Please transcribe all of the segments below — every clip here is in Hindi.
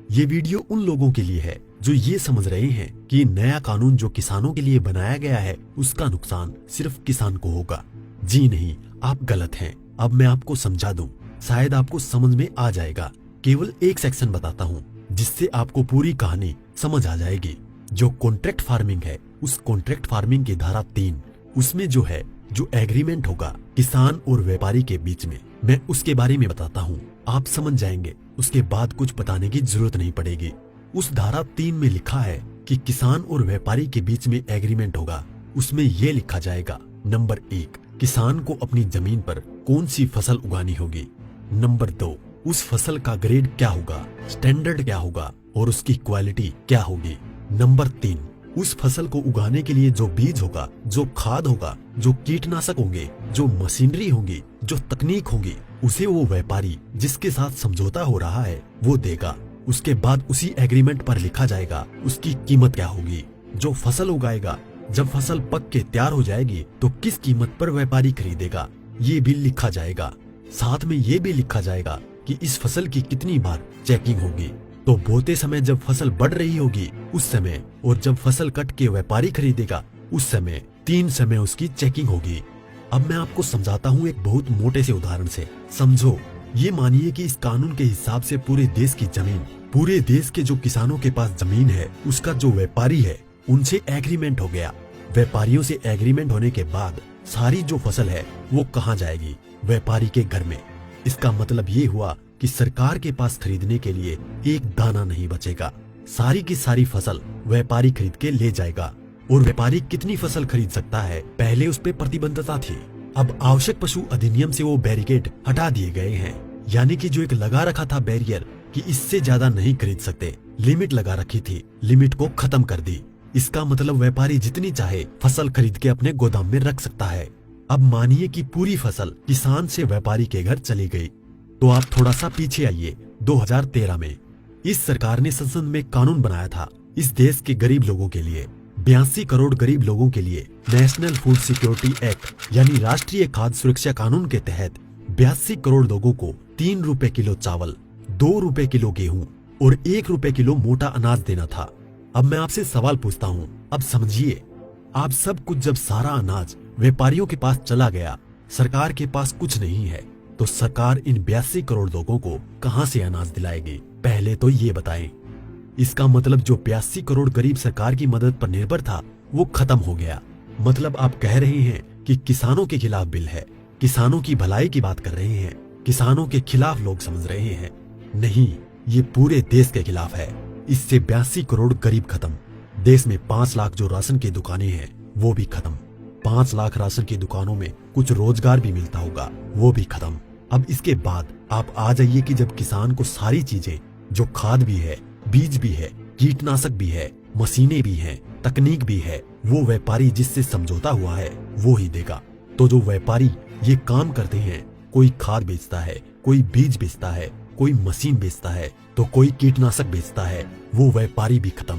ये वीडियो उन लोगों के लिए है जो ये समझ रहे हैं कि नया कानून जो किसानों के लिए बनाया गया है उसका नुकसान सिर्फ किसान को होगा। जी नहीं, आप गलत हैं। अब मैं आपको समझा दूं, शायद आपको समझ में आ जाएगा। केवल एक सेक्शन बताता हूँ जिससे आपको पूरी कहानी समझ आ जाएगी। जो कॉन्ट्रैक्ट फार्मिंग है, उस कॉन्ट्रैक्ट फार्मिंग की धारा 3, उसमें जो एग्रीमेंट होगा किसान और व्यापारी के बीच में, मैं उसके बारे में बताता हूँ। आप समझ जाएंगे, उसके बाद कुछ बताने की जरूरत नहीं पड़ेगी। उस धारा 3 में लिखा है कि किसान और व्यापारी के बीच में एग्रीमेंट होगा। उसमें ये लिखा जाएगा, नंबर 1, किसान को अपनी जमीन पर कौन सी फसल उगानी होगी। नंबर 2, उस फसल का ग्रेड क्या होगा, स्टैंडर्ड क्या होगा और उसकी क्वालिटी क्या होगी। नंबर 3, उस फसल को उगाने के लिए जो बीज होगा, जो खाद होगा, जो कीटनाशक होंगे, जो मशीनरी होगी, जो तकनीक होगी, उसे वो व्यापारी जिसके साथ समझौता हो रहा है वो देगा। उसके बाद उसी एग्रीमेंट पर लिखा जाएगा उसकी कीमत क्या होगी। जो फसल उगाएगा, जब फसल पक के तैयार हो जाएगी तो किस कीमत पर व्यापारी खरीदेगा, ये भी लिखा जाएगा। साथ में ये भी लिखा जाएगा कि इस फसल की कितनी बार चेकिंग होगी। तो बोते समय जब फसल बढ़ रही होगी उस समय, और जब फसल कट के व्यापारी खरीदेगा उस समय, 3 समय उसकी चेकिंग होगी। अब मैं आपको समझाता हूँ एक बहुत मोटे से उदाहरण से। समझो, ये मानिए कि इस कानून के हिसाब से पूरे देश की जमीन, पूरे देश के जो किसानों के पास जमीन है, उसका जो व्यापारी है उनसे एग्रीमेंट हो गया। व्यापारियों से एग्रीमेंट होने के बाद सारी जो फसल है वो कहाँ जाएगी, व्यापारी के घर में। इसका मतलब ये हुआ कि सरकार के पास खरीदने के लिए एक दाना नहीं बचेगा। सारी की सारी फसल व्यापारी खरीद के ले जाएगा। और व्यापारी कितनी फसल खरीद सकता है, पहले उस पे प्रतिबंधता थी। अब आवश्यक पशु अधिनियम से वो बैरिकेड हटा दिए गए हैं। यानी कि जो एक लगा रखा था बैरियर कि इससे ज्यादा नहीं खरीद सकते, लिमिट लगा रखी थी, लिमिट को खत्म कर दी। इसका मतलब व्यापारी जितनी चाहे फसल खरीद के अपने गोदाम में रख सकता है। अब मानिए कि पूरी फसल किसान से व्यापारी के घर चली गई, तो आप थोड़ा सा पीछे आइए। 2013 में इस सरकार ने संसद में कानून बनाया था इस देश के गरीब लोगों के लिए। 82 करोड़ गरीब लोगों के लिए नेशनल फूड सिक्योरिटी एक्ट यानी राष्ट्रीय खाद्य सुरक्षा कानून के तहत 82 करोड़ लोगों को 3 रुपए किलो चावल, 2 रुपए किलो गेहूं और 1 रुपए किलो मोटा अनाज देना था। अब मैं आपसे सवाल पूछता हूँ, अब समझिए, आप सब कुछ जब सारा अनाज व्यापारियों के पास चला गया, सरकार के पास कुछ नहीं है, तो सरकार इन 82 करोड़ लोगों को कहां से अनाज दिलाएगी, पहले तो ये बताएं। इसका मतलब जो 82 करोड़ गरीब सरकार की मदद पर निर्भर था वो खत्म हो गया। मतलब आप कह रहे हैं कि किसानों के खिलाफ बिल है, किसानों की भलाई की बात कर रहे हैं, किसानों के खिलाफ लोग समझ रहे हैं। नहीं, ये पूरे देश के खिलाफ है। इससे 82 करोड़ गरीब खत्म। देश में 5 लाख जो राशन की दुकानें हैं वो भी खत्म। 5 लाख राशन की दुकानों में कुछ रोजगार भी मिलता होगा, वो भी खत्म। अब इसके बाद आप आ जाइए कि जब किसान को सारी चीजें, जो खाद भी है, बीज भी है, कीटनाशक भी है, मशीनें भी हैं, तकनीक भी है, वो व्यापारी जिससे समझौता हुआ है वो ही देगा। तो जो व्यापारी ये काम करते हैं, कोई खाद बेचता है, कोई बीज बेचता है, कोई मशीन बेचता है, तो कोई कीटनाशक बेचता है, वो व्यापारी भी खत्म।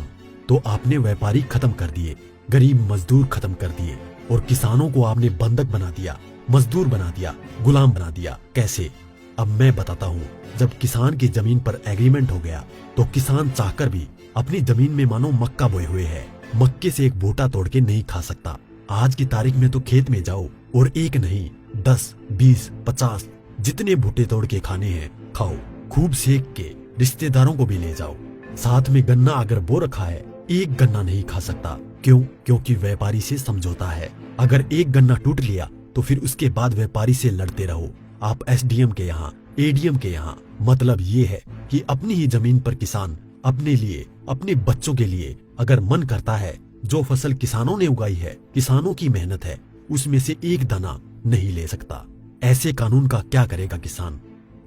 तो आपने व्यापारी खत्म कर दिए, गरीब मजदूर खत्म कर दिए, और किसानों को आपने बंधक बना दिया, मजदूर बना दिया, गुलाम बना दिया। कैसे? अब मैं बताता हूँ। जब किसान की जमीन पर एग्रीमेंट हो गया तो किसान चाहकर भी अपनी जमीन में मानो मक्का बोए हुए है, मक्के से एक बूटा तोड़ के नहीं खा सकता। आज की तारीख में तो खेत में जाओ और एक नहीं 10, 20, 50 जितने बूटे तोड़ के खाने हैं खाओ, खूब सेक के रिश्तेदारों को भी ले जाओ। साथ में गन्ना अगर बो रखा है, एक गन्ना नहीं खा सकता। क्यों? क्योंकि व्यापारी से समझौता है। अगर एक गन्ना टूट लिया तो फिर उसके बाद व्यापारी से लड़ते रहो, आप एसडीएम के यहाँ, एडीएम के यहाँ। मतलब ये है कि अपनी ही जमीन पर किसान अपने लिए, अपने बच्चों के लिए अगर मन करता है, जो फसल किसानों ने उगाई है, किसानों की मेहनत है, उसमें से एक दाना नहीं ले सकता। ऐसे कानून का क्या करेगा किसान?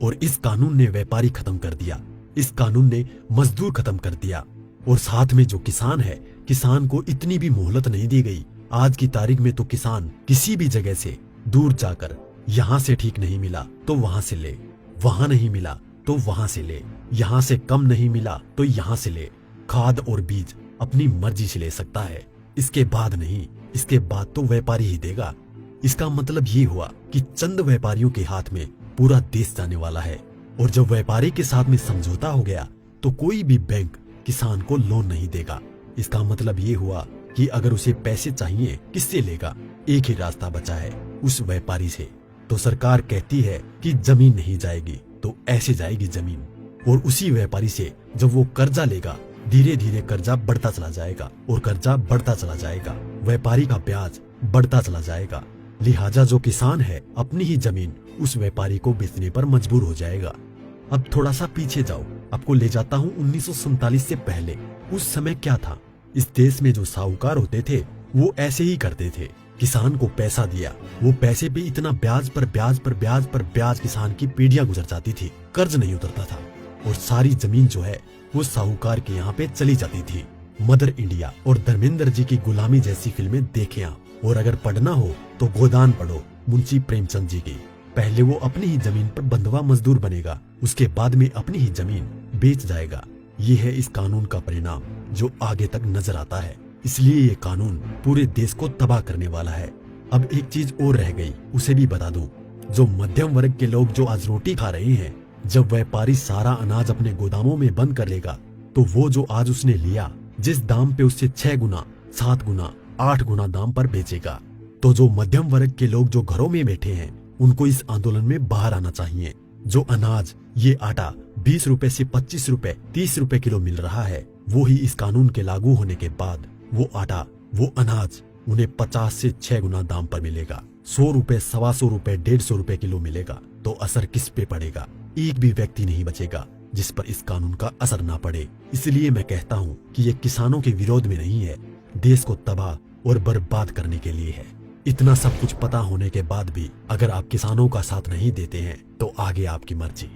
और इस कानून ने व्यापारी खत्म कर दिया, इस कानून ने मजदूर खत्म कर दिया, और साथ में जो किसान है, किसान को इतनी भी मोहलत नहीं दी गई। आज की तारीख में तो किसान किसी भी जगह से दूर जाकर, यहाँ से ठीक नहीं मिला तो वहां से ले, वहां नहीं मिला तो वहां से ले, यहाँ से कम नहीं मिला तो यहाँ से ले। खाद और बीज अपनी मर्जी से ले सकता है, इसके बाद नहीं, इसके बाद तो व्यापारी ही देगा। इसका मतलब ये हुआ कि चंद व्यापारियों के हाथ में पूरा देश जाने वाला है। और जब व्यापारी के साथ में समझौता हो गया तो कोई भी बैंक किसान को लोन नहीं देगा। इसका मतलब ये हुआ कि अगर उसे पैसे चाहिए किससे लेगा? एक ही रास्ता बचा है, उस व्यापारी से। तो सरकार कहती है कि जमीन नहीं जाएगी, तो ऐसे जाएगी जमीन। और उसी व्यापारी से जब वो कर्जा लेगा, धीरे धीरे कर्जा बढ़ता चला जाएगा और कर्जा बढ़ता चला जाएगा, व्यापारी का ब्याज बढ़ता चला जाएगा। लिहाजा जो किसान है अपनी ही जमीन उस व्यापारी को बेचने पर मजबूर हो जाएगा। अब थोड़ा सा पीछे जाओ, आपको ले जाता हूँ 1947 से पहले। उस समय क्या था? इस देश में जो साहूकार होते थे वो ऐसे ही करते थे। किसान को पैसा दिया, वो पैसे पे इतना ब्याज पर ब्याज पर ब्याज पर ब्याज किसान की पीढ़ियां गुजर जाती थी, कर्ज नहीं उतरता था और सारी जमीन जो है वो साहूकार के यहाँ पे चली जाती थी। मदर इंडिया और धर्मेंद्र जी की गुलामी जैसी फिल्में देखें आप। और अगर पढ़ना हो तो गोदान पढ़ो मुंशी प्रेमचंद जी की। पहले वो अपनी ही जमीन पर बंधुआ मजदूर बनेगा, उसके बाद में अपनी ही जमीन बेच जाएगा। ये है इस कानून का परिणाम जो आगे तक नजर आता है। इसलिए ये कानून पूरे देश को तबाह करने वाला है। अब एक चीज और रह गई, उसे भी बता दूं। जो मध्यम वर्ग के लोग जो आज रोटी खा रहे हैं, जब व्यापारी सारा अनाज अपने गोदामों में बंद कर लेगा, तो वो जो आज उसने लिया जिस दाम पे उससे 6 गुना 7 गुना 8 गुना दाम पर बेचेगा। तो जो मध्यम वर्ग के लोग जो घरों में बैठे हैं, उनको इस आंदोलन में बाहर आना चाहिए। जो अनाज, ये आटा 20 रुपए से 25 रुपए 30 रुपए किलो मिल रहा है, वो ही इस कानून के लागू होने के बाद वो आटा, वो अनाज उन्हें 50 से 6 गुना दाम पर मिलेगा। 100 रुपए, 125 रुपए, 150 रुपए किलो मिलेगा। तो असर किस पे पड़ेगा? एक भी व्यक्ति नहीं बचेगा जिस पर इस कानून का असर ना पड़े। इसलिए मैं कहता हूँ कि ये किसानों के विरोध में नहीं है, देश को तबाह और बर्बाद करने के लिए है। इतना सब कुछ पता होने के बाद भी अगर आप किसानों का साथ नहीं देते हैं तो आगे आपकी मर्जी।